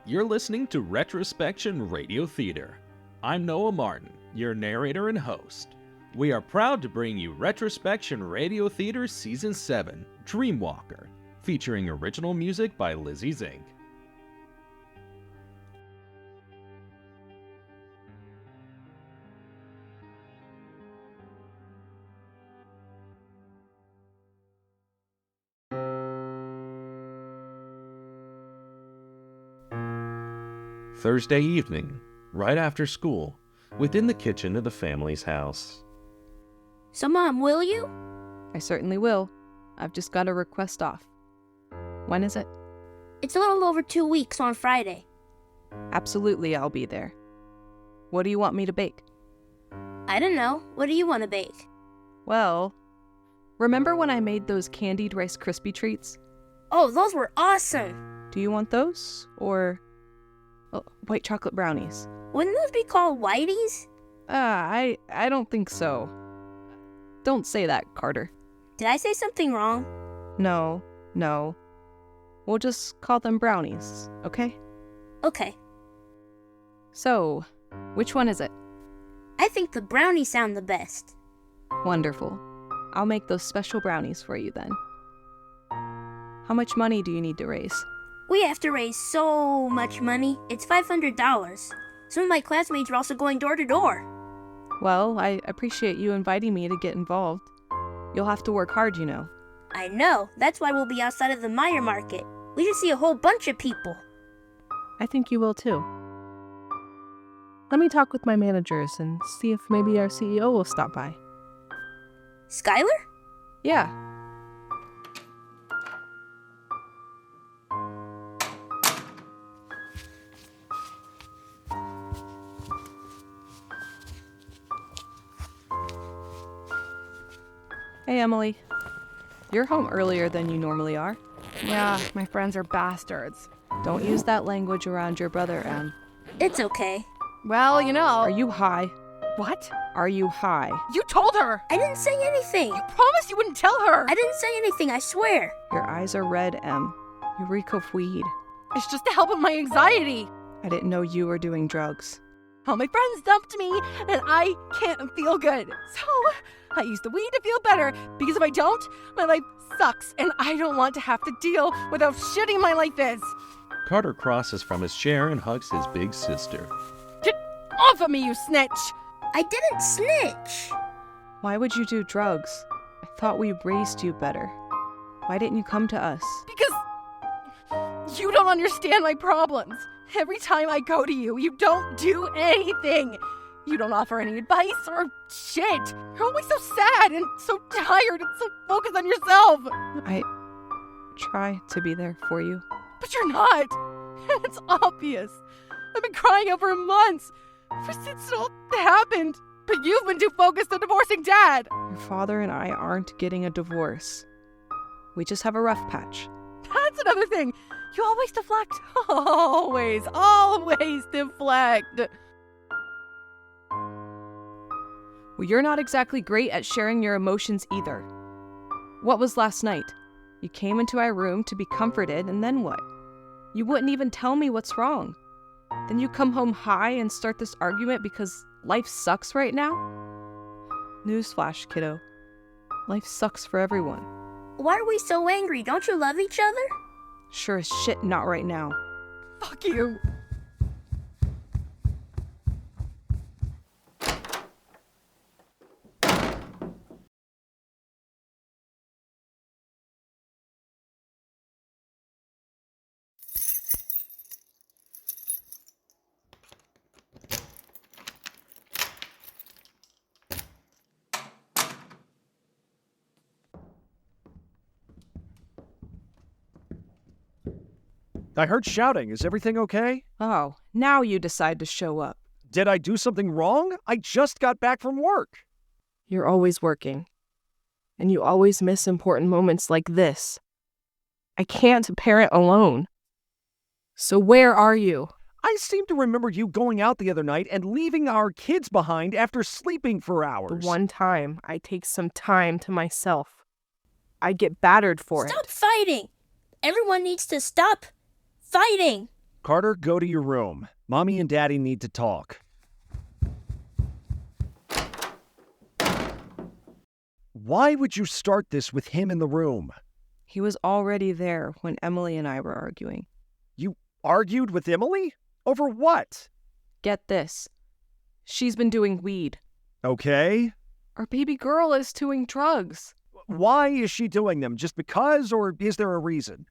You're listening to Retrospection Radio Theatre. I'm Noah Martin, your narrator and host. We are proud to bring you Retrospection Radio Theatre Season 7, Dreamwalker, featuring original music by Lizzie Zink. Thursday evening, right after school, within the kitchen of the family's house. So, Mom, will you? I certainly will. I've just got a request off. When is it? It's a little over 2 weeks on Friday. Absolutely, I'll be there. What do you want me to bake? I don't know. What do you want to bake? Well, remember when I made those candied Rice Krispie treats? Oh, those were awesome! Do you want those? Or white chocolate brownies? Wouldn't those be called Whiteys? I don't think so. Don't say that, Carter. Did I say something wrong? No. We'll just call them brownies, okay? Okay. So, which one is it? I think the brownies sound the best. Wonderful. I'll make those special brownies for you then. How much money do you need to raise? We have to raise so much money. It's $500. Some of my classmates are also going door to door. Well, I appreciate you inviting me to get involved. You'll have to work hard, you know. I know. That's why we'll be outside of the Meyers market. We should see a whole bunch of people. I think you will too. Let me talk with my managers and see if maybe our CEO will stop by. Skylar? Yeah. Hey, Emily. You're home earlier than you normally are. Yeah, my friends are bastards. Don't use that language around your brother, Em. It's okay. Well, you know... Are you high? What? Are you high? You told her! I didn't say anything. You promised you wouldn't tell her! I didn't say anything, I swear. Your eyes are red, Em. You reek of weed. It's just to help with my anxiety. I didn't know you were doing drugs. All my friends dumped me, and I can't feel good. So, I use the weed to feel better, because if I don't, my life sucks, and I don't want to have to deal with how shitty my life is. Carter crosses from his chair and hugs his big sister. Get off of me, you snitch! I didn't snitch. Why would you do drugs? I thought we raised you better. Why didn't you come to us? Because you don't understand my problems. Every time I go to you, you don't do anything. You don't offer any advice or shit. You're always so sad and so tired and so focused on yourself. I try to be there for you. But you're not. It's obvious. I've been crying over months ever since it all happened. But you've been too focused on divorcing Dad. Your father and I aren't getting a divorce. We just have a rough patch. That's another thing. You always deflect. Always deflect. Well, you're not exactly great at sharing your emotions either. What was last night? You came into our room to be comforted, and then what? You wouldn't even tell me what's wrong. Then you come home high and start this argument because life sucks right now? Newsflash, kiddo. Life sucks for everyone. Why are we so angry? Don't you love each other? Sure as shit not right now. Fuck you. I heard shouting. Is everything okay? Oh, now you decide to show up. Did I do something wrong? I just got back from work. You're always working. And you always miss important moments like this. I can't parent alone. So where are you? I seem to remember you going out the other night and leaving our kids behind after sleeping for hours. The one time I take some time to myself. I get battered for it. Stop fighting! Everyone needs to stop fighting! Carter, go to your room. Mommy and Daddy need to talk. Why would you start this with him in the room? He was already there when Emily and I were arguing. You argued with Emily? Over what? Get this. She's been doing weed. Okay. Our baby girl is doing drugs. Why is she doing them? Just because, or is there a reason?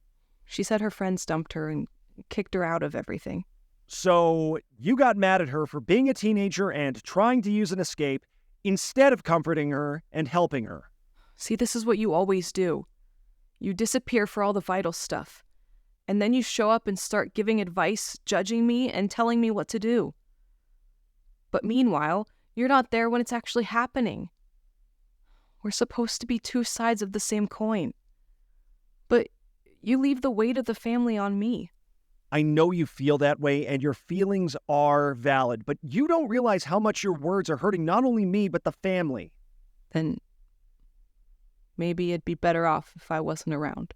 She said her friends dumped her and kicked her out of everything. So you got mad at her for being a teenager and trying to use an escape instead of comforting her and helping her. See, this is what you always do. You disappear for all the vital stuff. And then you show up and start giving advice, judging me, and telling me what to do. But meanwhile, you're not there when it's actually happening. We're supposed to be two sides of the same coin. But you leave the weight of the family on me. I know you feel that way, and your feelings are valid, but you don't realize how much your words are hurting not only me, but the family. Then maybe it'd be better off if I wasn't around.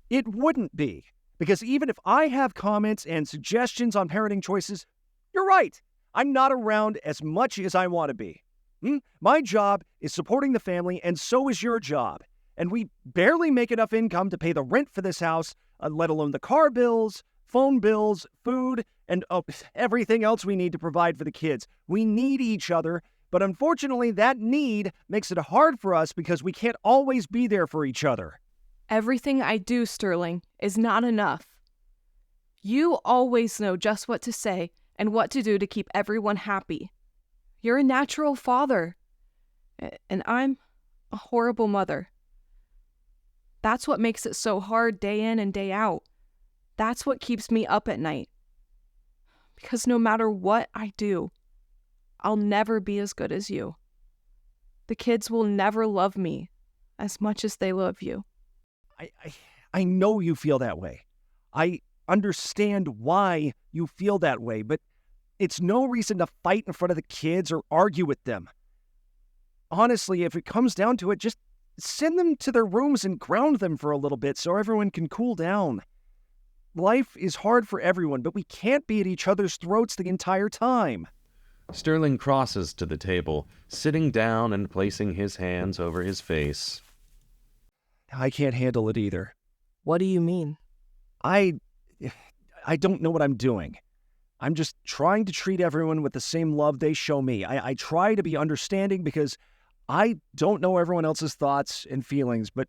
It wouldn't be, because even if I have comments and suggestions on parenting choices, you're right. I'm not around as much as I want to be. My job is supporting the family, and so is your job. And we barely make enough income to pay the rent for this house, let alone the car bills, phone bills, food, and everything else we need to provide for the kids. We need each other, but unfortunately that need makes it hard for us because we can't always be there for each other. Everything I do, Stirling, is not enough. You always know just what to say and what to do to keep everyone happy. You're a natural father, and I'm a horrible mother. That's what makes it so hard day in and day out. That's what keeps me up at night. Because no matter what I do, I'll never be as good as you. The kids will never love me as much as they love you. I know you feel that way. I understand why you feel that way, but it's no reason to fight in front of the kids or argue with them. Honestly, if it comes down to it, just send them to their rooms and ground them for a little bit so everyone can cool down. Life is hard for everyone, but we can't be at each other's throats the entire time. Stirling crosses to the table, sitting down and placing his hands over his face. I can't handle it either. What do you mean? I don't know what I'm doing. I'm just trying to treat everyone with the same love they show me. I try to be understanding because I don't know everyone else's thoughts and feelings, but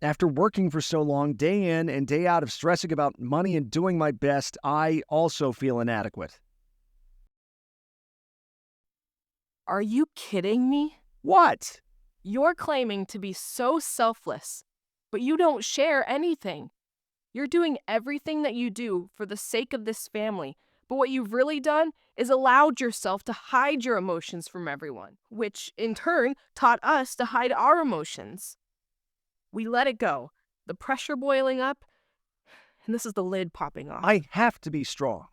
after working for so long, day in and day out of stressing about money and doing my best, I also feel inadequate. Are you kidding me? What? You're claiming to be so selfless, but you don't share anything. You're doing everything that you do for the sake of this family, but what you've really done is allowed yourself to hide your emotions from everyone, which in turn taught us to hide our emotions. We let it go, the pressure boiling up, and this is the lid popping off. I have to be strong.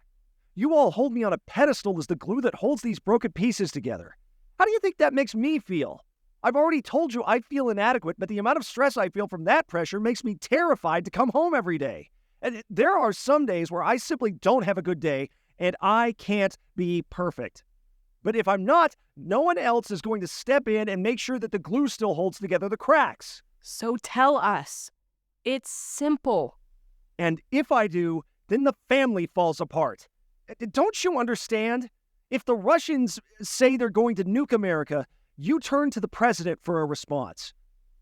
You all hold me on a pedestal as the glue that holds these broken pieces together. How do you think that makes me feel? I've already told you I feel inadequate, but the amount of stress I feel from that pressure makes me terrified to come home every day. And there are some days where I simply don't have a good day, and I can't be perfect. But if I'm not, no one else is going to step in and make sure that the glue still holds together the cracks. So tell us. It's simple. And if I do, then the family falls apart. Don't you understand? If the Russians say they're going to nuke America, you turn to the president for a response.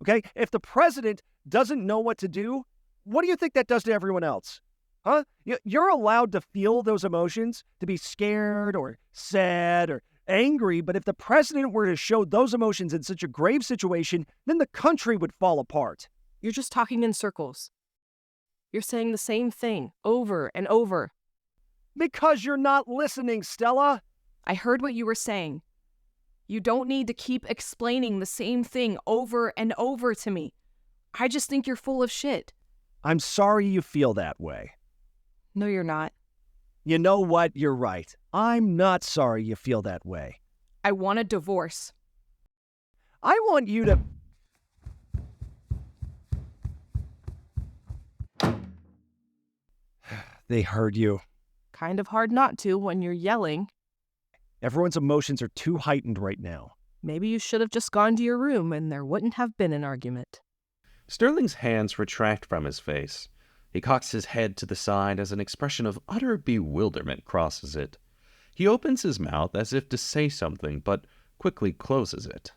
Okay? If the president doesn't know what to do, what do you think that does to everyone else? Huh? You're allowed to feel those emotions, to be scared or sad or angry, but if the president were to show those emotions in such a grave situation, then the country would fall apart. You're just talking in circles. You're saying the same thing over and over. Because you're not listening, Stella. I heard what you were saying. You don't need to keep explaining the same thing over and over to me. I just think you're full of shit. I'm sorry you feel that way. No, you're not. You know what? You're right. I'm not sorry you feel that way. I want a divorce. I want you to... They heard you. Kind of hard not to when you're yelling. Everyone's emotions are too heightened right now. Maybe you should have just gone to your room and there wouldn't have been an argument. Stirling's hands retract from his face. He cocks his head to the side as an expression of utter bewilderment crosses it. He opens his mouth as if to say something, but quickly closes it.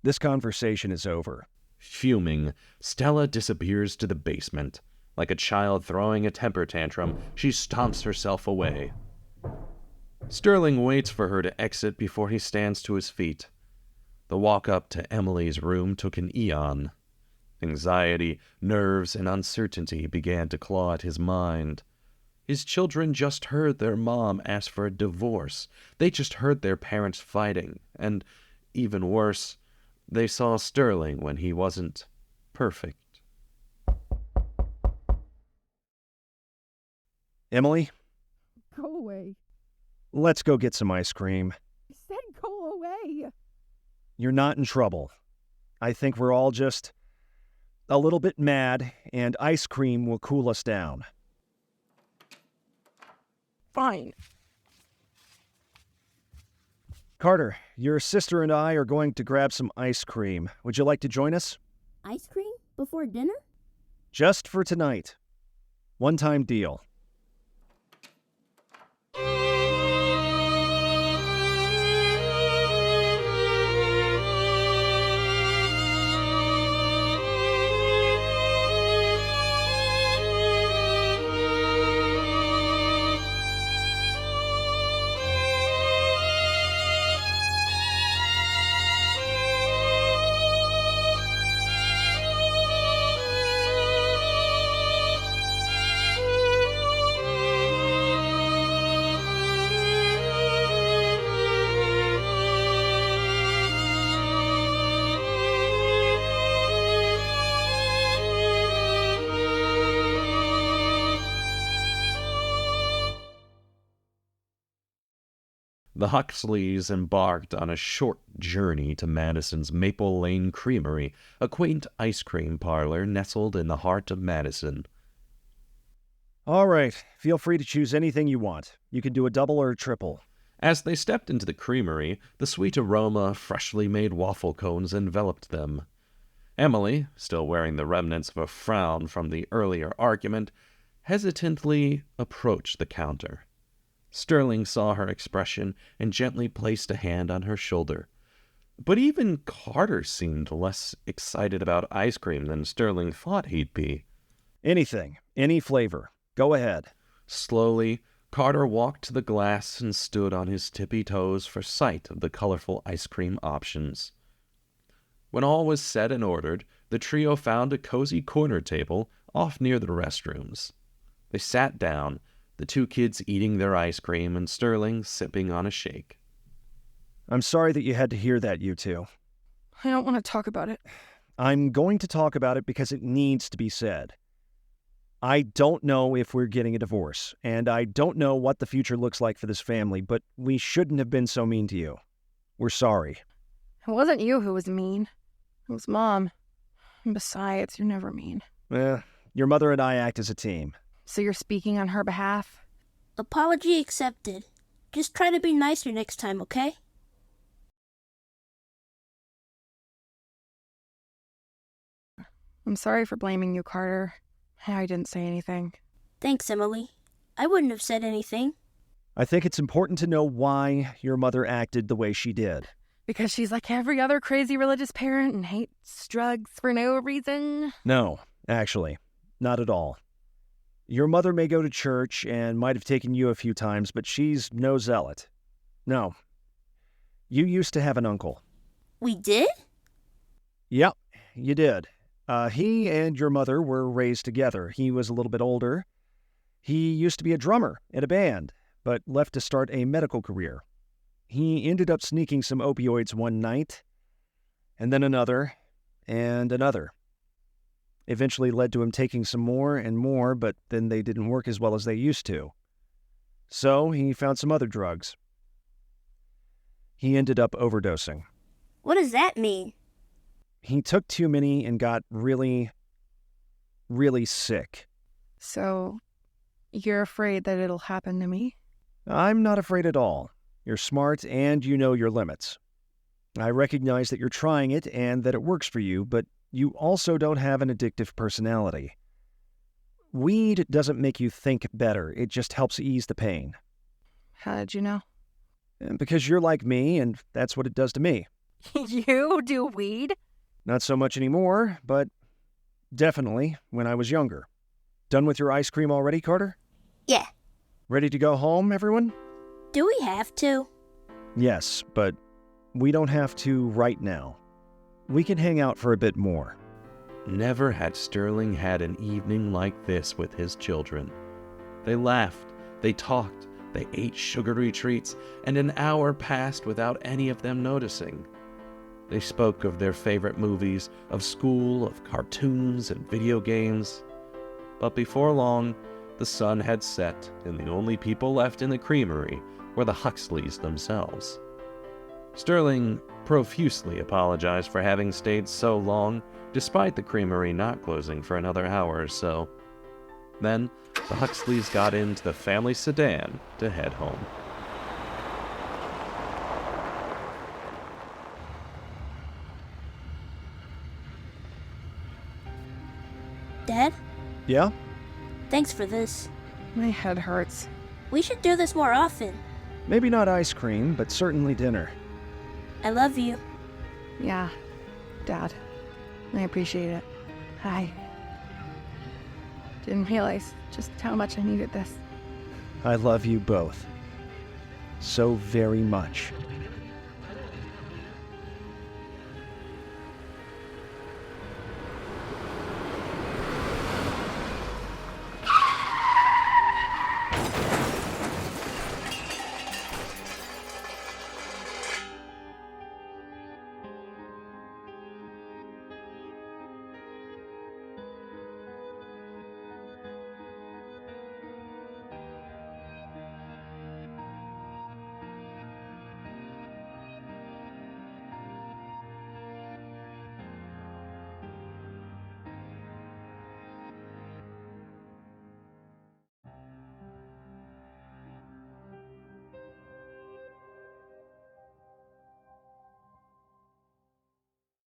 This conversation is over. Fuming, Stella disappears to the basement. Like a child throwing a temper tantrum, she stomps herself away. Stirling waits for her to exit before he stands to his feet. The walk up to Emily's room took an eon. Anxiety, nerves, and uncertainty began to claw at his mind. His children just heard their mom ask for a divorce. They just heard their parents fighting. And, even worse, they saw Stirling when he wasn't perfect. Emily, Go away. let's go get some ice cream. I said go away. You're not in trouble. I think we're all just a little bit mad, and ice cream will cool us down. Fine. Carter, your sister and I are going to grab some ice cream. Would you like to join us? Ice cream? Before dinner? Just for tonight. One-time deal. The Huxleys embarked on a short journey to Madison's Maple Lane Creamery, a quaint ice cream parlor nestled in the heart of Madison. All right, feel free to choose anything you want. You can do a double or a triple. As they stepped into the creamery, the sweet aroma of freshly made waffle cones enveloped them. Emily, still wearing the remnants of a frown from the earlier argument, hesitantly approached the counter. Stirling saw her expression and gently placed a hand on her shoulder. But even Carter seemed less excited about ice cream than Stirling thought he'd be. Anything, any flavor. Go ahead. Slowly, Carter walked to the glass and stood on his tippy toes for sight of the colorful ice cream options. When all was said and ordered, the trio found a cozy corner table off near the restrooms. They sat down, the two kids eating their ice cream and Stirling sipping on a shake. I'm sorry that you had to hear that, you two. I don't want to talk about it. I'm going to talk about it because it needs to be said. I don't know if we're getting a divorce, and I don't know what the future looks like for this family, but we shouldn't have been so mean to you. We're sorry. It wasn't you who was mean. It was Mom. And besides, you're never mean. Your mother and I act as a team. So you're speaking on her behalf? Apology accepted. Just try to be nicer next time, okay? I'm sorry for blaming you, Carter. I didn't say anything. Thanks, Emily. I wouldn't have said anything. I think it's important to know why your mother acted the way she did. Because she's like every other crazy religious parent and hates drugs for no reason? No, actually, not at all. Your mother may go to church and might have taken you a few times, but she's no zealot. No. You used to have an uncle. We did? Yep, you did. He and your mother were raised together. He was a little bit older. He used to be a drummer in a band, but left to start a medical career. He ended up sneaking some opioids one night, and then another, and another. Eventually led to him taking some more and more, but then they didn't work as well as they used to. So he found some other drugs. He ended up overdosing. What does that mean? He took too many and got really, really sick. So, You're afraid that it'll happen to me? I'm not afraid at all. You're smart and you know your limits. I recognize that you're trying it and that it works for you, but you also don't have an addictive personality. Weed doesn't make you think better. It just helps ease the pain. How did you know? Because you're like me, and that's what it does to me. You do weed? Not so much anymore, but definitely when I was younger. Done with your ice cream already, Carter? Yeah. Ready to go home, everyone? Do we have to? Yes, but we don't have to right now. We can hang out for a bit more. Never had Stirling had an evening like this with his children. They laughed, they talked, they ate sugary treats, and an hour passed without any of them noticing. They spoke of their favorite movies, of school, of cartoons and video games. But before long, the sun had set, and the only people left in the creamery were the Huxleys themselves. Stirling profusely apologized for having stayed so long, despite the creamery not closing for another hour or so. Then, the Huxleys got into the family sedan to head home. Dad, Yeah? thanks for this. My head hurts. We should do this more often. Maybe not ice cream, but certainly dinner. I love you. Yeah, Dad. I appreciate it. Hi. Didn't realize just how much I needed this. I love you both. So very much.